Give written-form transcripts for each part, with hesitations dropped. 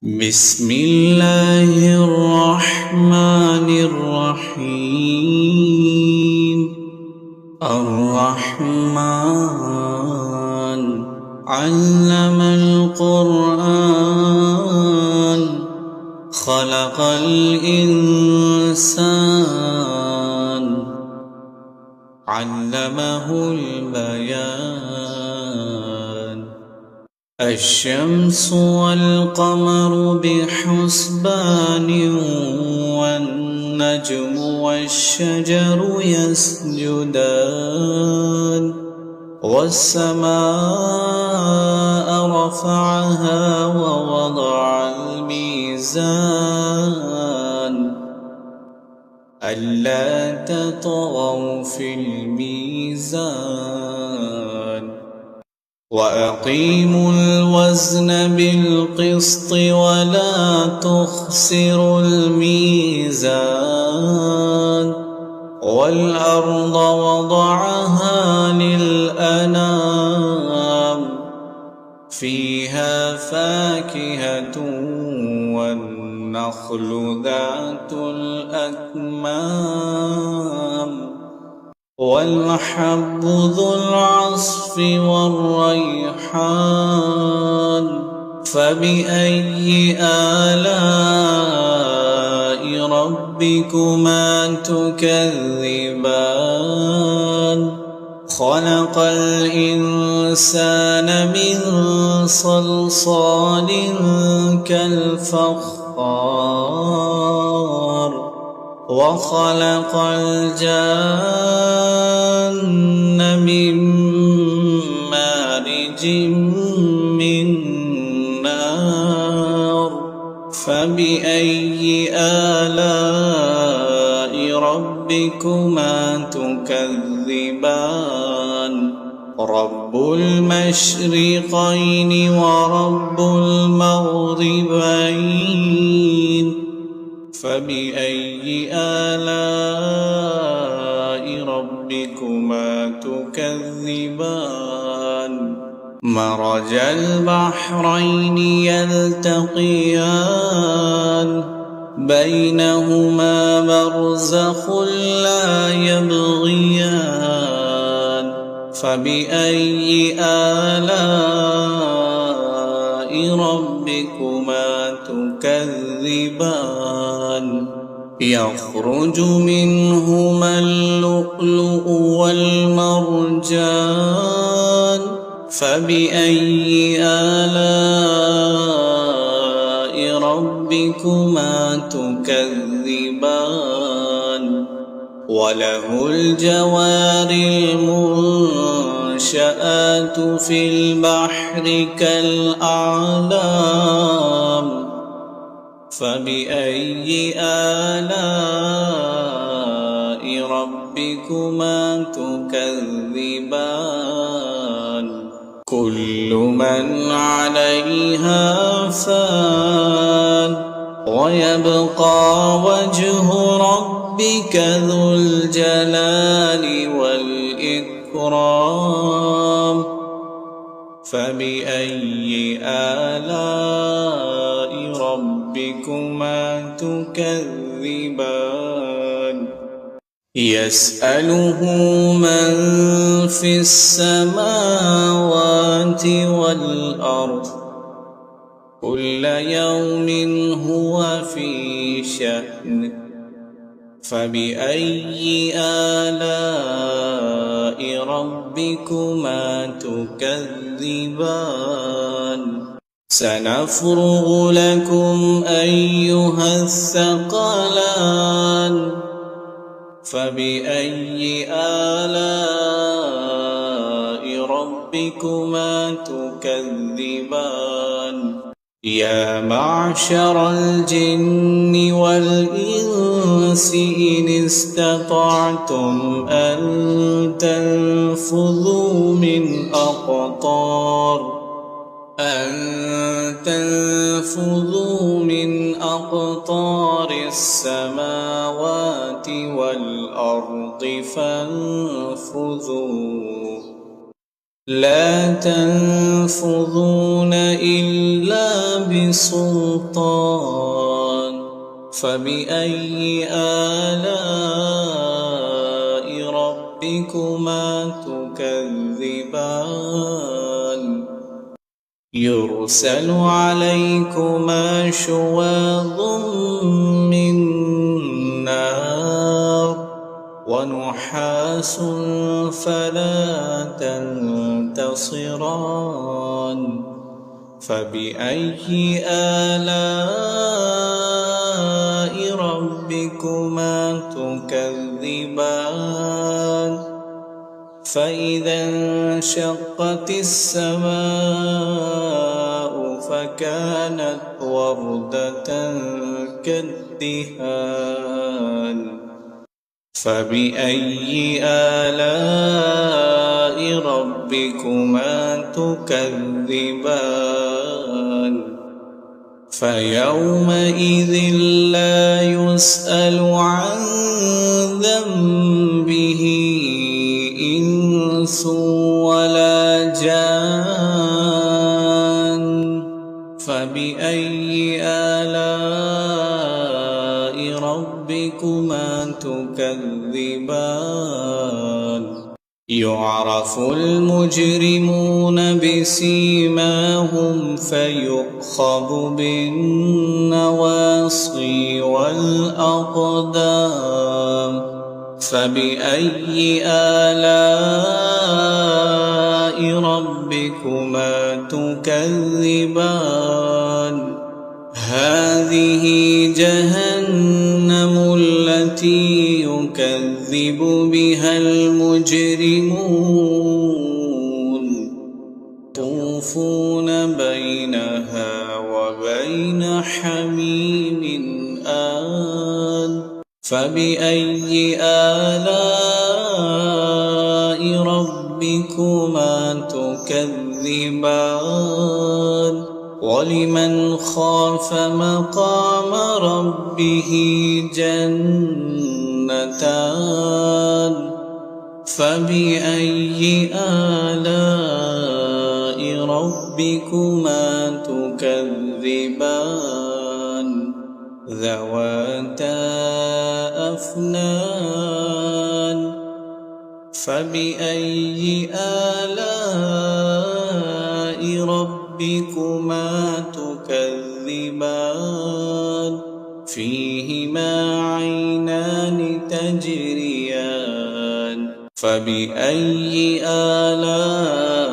بسم الله الرحمن الرحيم. الرحمن علم القرآن خلق الإنسان علمه البيان. الشمس والقمر بحسبان والنجم والشجر يسجدان والسماء رفعها ووضع الميزان ألا تطغوا في الميزان وأقيموا الوزن بالقسط ولا تخسروا الميزان والأرض وضعها للأنام فيها فاكهة والنخل ذات الأكمام والحب ذو العصف والريحان. فبأي آلاء ربكما تكذبان؟ خلق الإنسان من صلصال كالفخار وخلق الجان من مارج من نار. فبأي آلاء ربكما تكذبان؟ رب المشرقين ورب المغربين. فبأي آلاء ربكما تكذبان؟ مرج البحرين يلتقيان بينهما برزخ لا يبغيان. فبأي آلاء ربكما تكذبان؟ يخرج منهما اللؤلؤ والمرجان. فبأي آلاء ربكما تكذبان؟ وله الجوار المنشآت في البحر كالأعلام. فبأي آلاء ربكما تكذبان؟ كل من عليها فان ويبقى وجه ربك ذو الجلال والإكرام. فبأي آلاء ربكما تكذبان؟ يسأله من في السماوات والأرض كل يوم هو في شأن. فبأي آلاء ربكما تكذبان؟ سنفرغ لكم أيها الثقلان. فبأي آلاء ربكما تكذبان؟ يا معشر الجن والإنس إن استطعتم أن تنفذوا من أقطار السماوات والأرض فانفذوا لا تنفذون إلا بسلطان. سلطان فبأي آلاء ربكما تكذبان يرسل عليكما شواظ من نار ونحاس فلا تنتصران فبأي آلاء ربكما تكذبان فإذا انشقت السماء فكانت وردة كالدهان فبأي آلاء ربكما تكذبان فيومئذ لا يسأل عن ذنبه إنس ولا جان فبأي آلاء ربكما تكذبان يعرف المجرمون بسيماهم فيؤخذ بالنواصي والأقدام فبأي آلاء ربكما تكذبان هذه جهنم التي يكذب بها المجرمون يطوفون بينها وبين حميم آن فبأي آلاء ربكما تكذبان ولمن خاف مقام ربه جنتان فبأي آلاء ربكما تكذبان ذواتا أفنان فبأي آلاء ربكما تكذبان فيهما عينان تجريان فبأي آلاء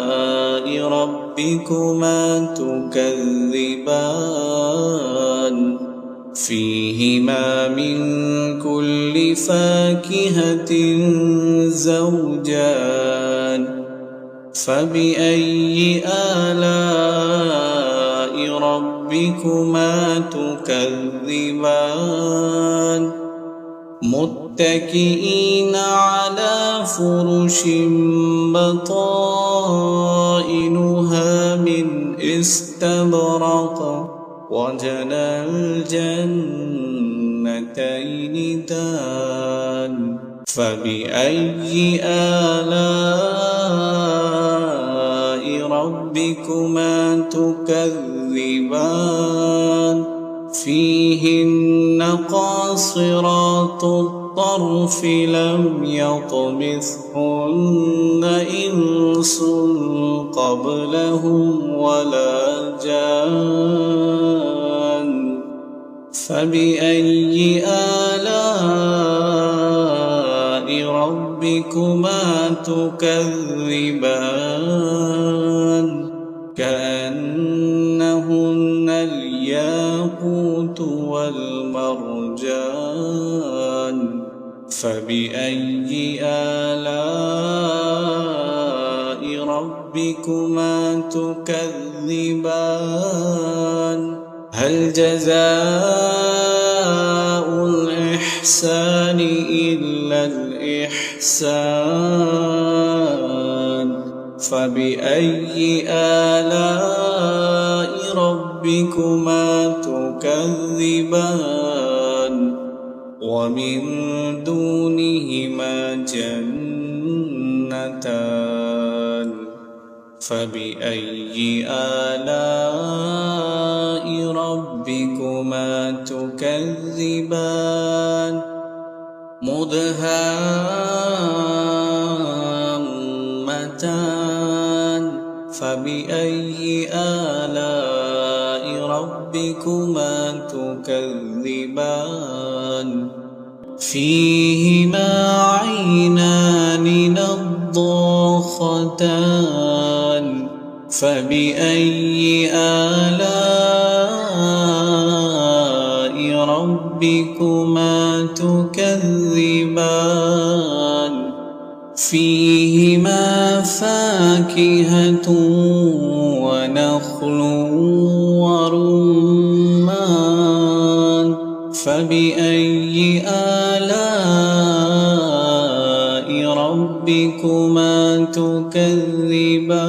ربكما تكذبان فيهما من كل فاكهة زوجان فبأي آلاء ربكما تكذبان متكئين على فرش بطائنها من استبرق وجنى الجنتين دان فبأي آلاء ربكما تكذبان فيهن قاصرات الطرف لم يطمثهن إنس قبلهم ولا جان فبأي آلاء ربكما تكذبان كأنهن الياقوت والمرجان فبأي آلاء ربكما تكذبان هل جزاء الإحسان إلا الإحسان فبأي آلاء ربكما تكذبان ومن دونهما جنتان فبأي آلاء ربكما تكذبان مدهامتان فبأي آلاء ربكما تكذبان فيهما عينان نضاختان فبأي آلاء ربكما تكذبان فيهما فاكهة ونخل ورمان فبأي آلاء ربكما تكذبان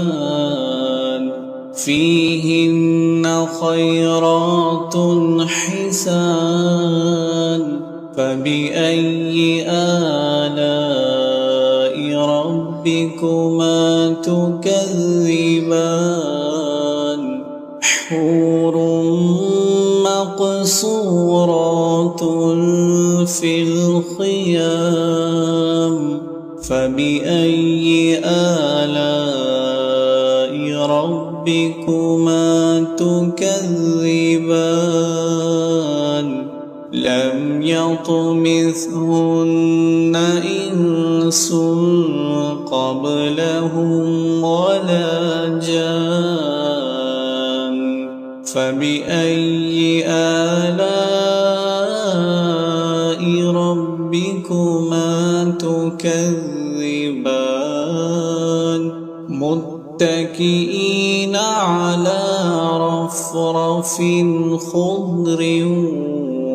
فيهن خيرات حسان فبأي آلاء ربكما تكذبان حور مقصورات في الخيام فبأي آلاء ربكما تكذبان لم يطمثهن إنس قبلهم ولا جان فبأي آلاء ربكما تكذبان متكئين على رفرف خضر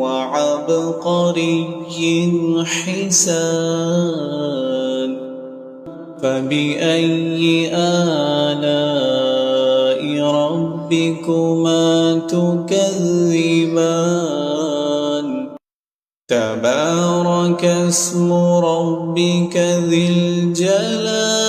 وعبقري حسان فبأي آلاء ربكما تكذبان تبارك اسم ربك ذي الجلال